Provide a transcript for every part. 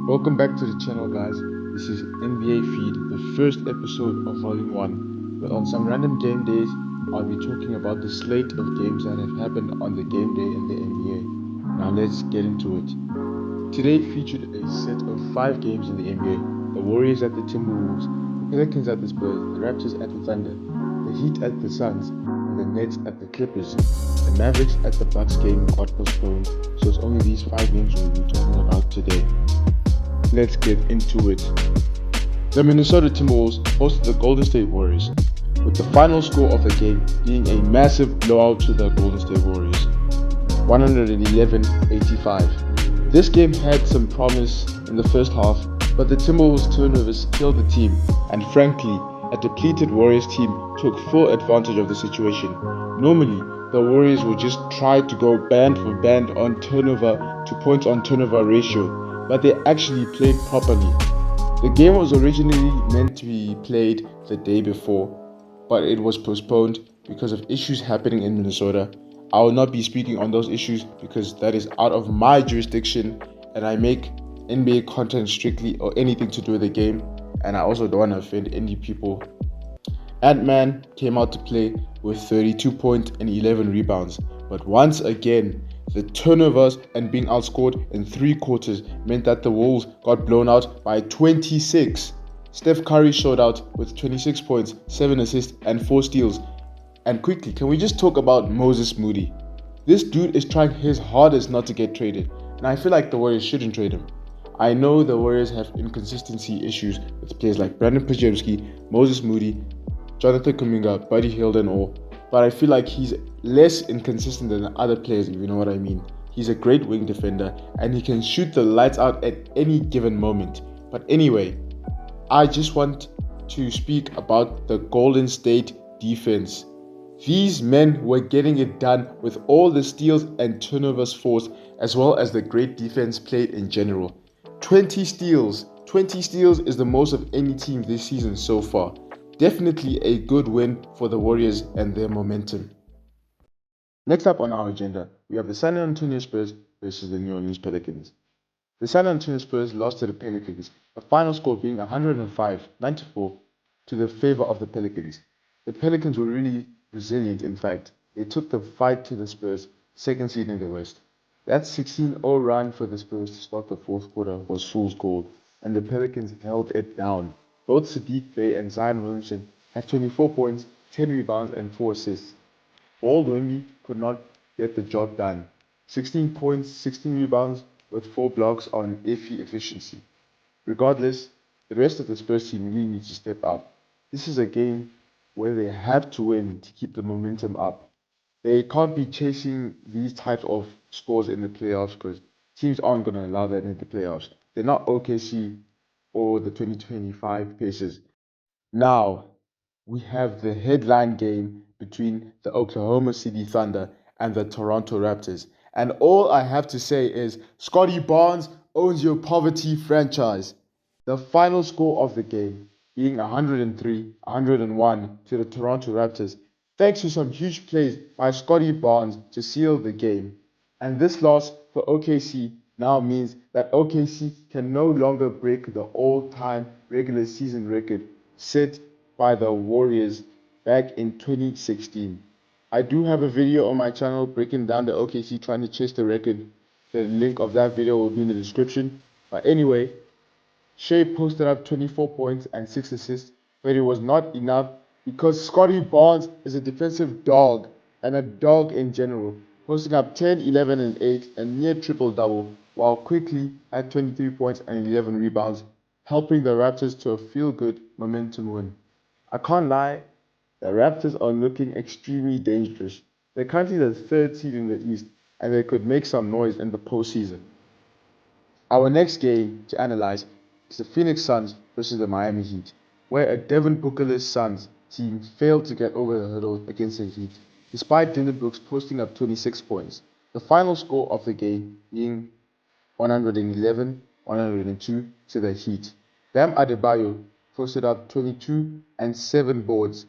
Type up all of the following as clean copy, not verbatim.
Welcome back to the channel, guys. This is NBA Feed, the first episode of Volume 1. But on some random game days, I'll be talking about the slate of games that have happened on the game day in the NBA. Now let's get into it. Today featured a set of 5 games in the NBA: the Warriors at the Timberwolves, the Pelicans at the Spurs, the Raptors at the Thunder, the Heat at the Suns, and the Nets at the Clippers. The Mavericks at the Bucks game got postponed, so it's only these 5 games we'll be talking about today. Let's get into it. The Minnesota Timberwolves hosted the Golden State Warriors, with the final score of the game being a massive blowout to the Golden State Warriors, 111-85. This game had some promise in the first half, but the Timberwolves' turnovers killed the team, and frankly, a depleted Warriors team took full advantage of the situation. Normally, the Warriors would just try to go band for band on turnover to points on turnover ratio, but they actually played properly. The game was originally meant to be played the day before, but it was postponed because of issues happening in Minnesota. I will not be speaking on those issues because that is out of my jurisdiction, and I make NBA content strictly or anything to do with the game, and I also don't want to offend any people. Ant-Man came out to play with 32 points and 11 rebounds, but once again, the turnovers and being outscored in 3 quarters meant that the Wolves got blown out by 26. Steph Curry showed out with 26 points, 7 assists, and 4 steals. And quickly, can we just talk about Moses Moody? This dude is trying his hardest not to get traded, and I feel like the Warriors shouldn't trade him. I know the Warriors have inconsistency issues with players like Brandon Podziemski, Moses Moody, Jonathan Kuminga, Buddy Hield and all, but I feel like he's less inconsistent than other players, if you know what I mean. He's a great wing defender and he can shoot the lights out at any given moment. But anyway, I just want to speak about the Golden State defense. These men were getting it done with all the steals and turnovers forced, as well as the great defense played in general. 20 steals. 20 steals is the most of any team this season so far. Definitely a good win for the Warriors and their momentum. Next up on our agenda, we have the San Antonio Spurs versus the New Orleans Pelicans. The San Antonio Spurs lost to the Pelicans, the final score being 105-94 to the favor of the Pelicans. The Pelicans were really resilient, in fact. They took the fight to the Spurs, second seed in the West. That 16-0 run for the Spurs to start the fourth quarter was fool's gold, and the Pelicans held it down. Both Sadiq Bey and Zion Williamson had 24 points, 10 rebounds, and 4 assists. Ball could not get the job done. 16 points, 16 rebounds, with 4 blocks on iffy efficiency. Regardless, the rest of the Spurs team really needs to step up. This is a game where they have to win to keep the momentum up. They can't be chasing these types of scores in the playoffs because teams aren't going to allow that in the playoffs. They're not OKC or the 2025 Pacers. Now, we have the headline game between the Oklahoma City Thunder and the Toronto Raptors. And all I have to say is Scotty Barnes owns your poverty franchise. The final score of the game being 103-101 to the Toronto Raptors, thanks to some huge plays by Scotty Barnes to seal the game. And this loss for OKC now means that OKC can no longer break the all-time regular season record set by the Warriors back in 2016. I do have a video on my channel breaking down the OKC trying to chase the record. The link of that video will be in the description. But anyway, Shea posted up 24 points and 6 assists, but it was not enough because Scotty Barnes is a defensive dog and a dog in general, posting up 10, 11, and 8 and near triple-double, while quickly had 23 points and 11 rebounds, helping the Raptors to a feel-good momentum win. I can't lie, the Raptors are looking extremely dangerous. They're currently the 3rd seed in the East, and they could make some noise in the postseason. Our next game to analyze is the Phoenix Suns versus the Miami Heat, where a Devin Bookerless Suns team failed to get over the hurdle against the Heat, despite Dylan Brooks posting up 26 points. The final score of the game being 111-102 to the Heat. Bam Adebayo posted up 22 and 7 boards.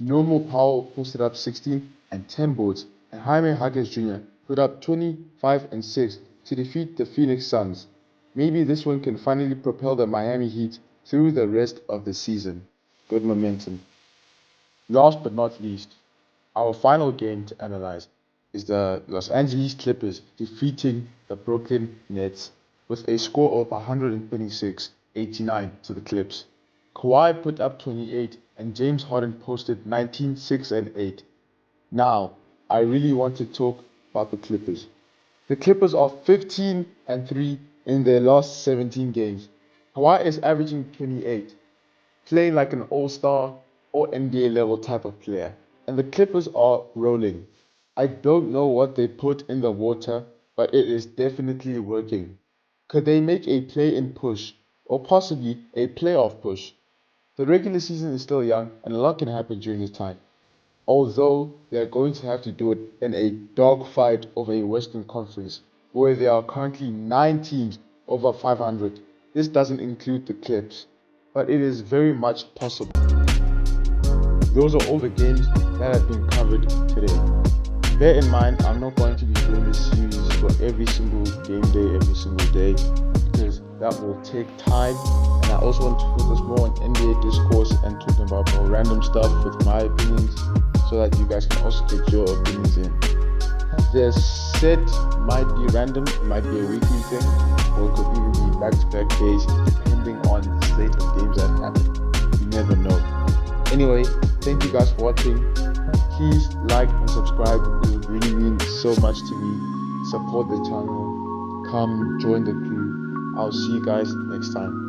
Normal Powell posted up 16 and 10 boards, and Jaime Jaquez Jr. put up 25 and 6 to defeat the Phoenix Suns. Maybe this one can finally propel the Miami Heat through the rest of the season. Good momentum. Last but not least, our final game to analyze is the Los Angeles Clippers defeating the Brooklyn Nets with a score of 126-89 to the Clips. Kawhi put up 28 and James Harden posted 19, 6 and 8. Now, I really want to talk about the Clippers. The Clippers are 15 and 3 in their last 17 games. Kawhi is averaging 28, playing like an all-star or NBA level type of player. And the Clippers are rolling. I don't know what they put in the water, but it is definitely working. Could they make a play-in push or possibly a playoff push? The regular season is still young and a lot can happen during this time. Although they are going to have to do it in a dogfight of a Western Conference where there are currently 9 teams over 500. This doesn't include the Clips, but it is very much possible. Those are all the games that have been covered today. Bear in mind, I'm not going to be doing this series for every single game day, every single day, because that will take time. And I also want to focus more on NBA discourse and talking about more random stuff with my opinions, so that you guys can also get your opinions in. The set might be random, it might be a weekly thing, or it could even be back-to-back days, depending on the slate of games that happen. You never know. Anyway, thank you guys for watching. Please like and subscribe. It would really mean so much to me. Support the channel. Come join the crew. I'll see you guys next time.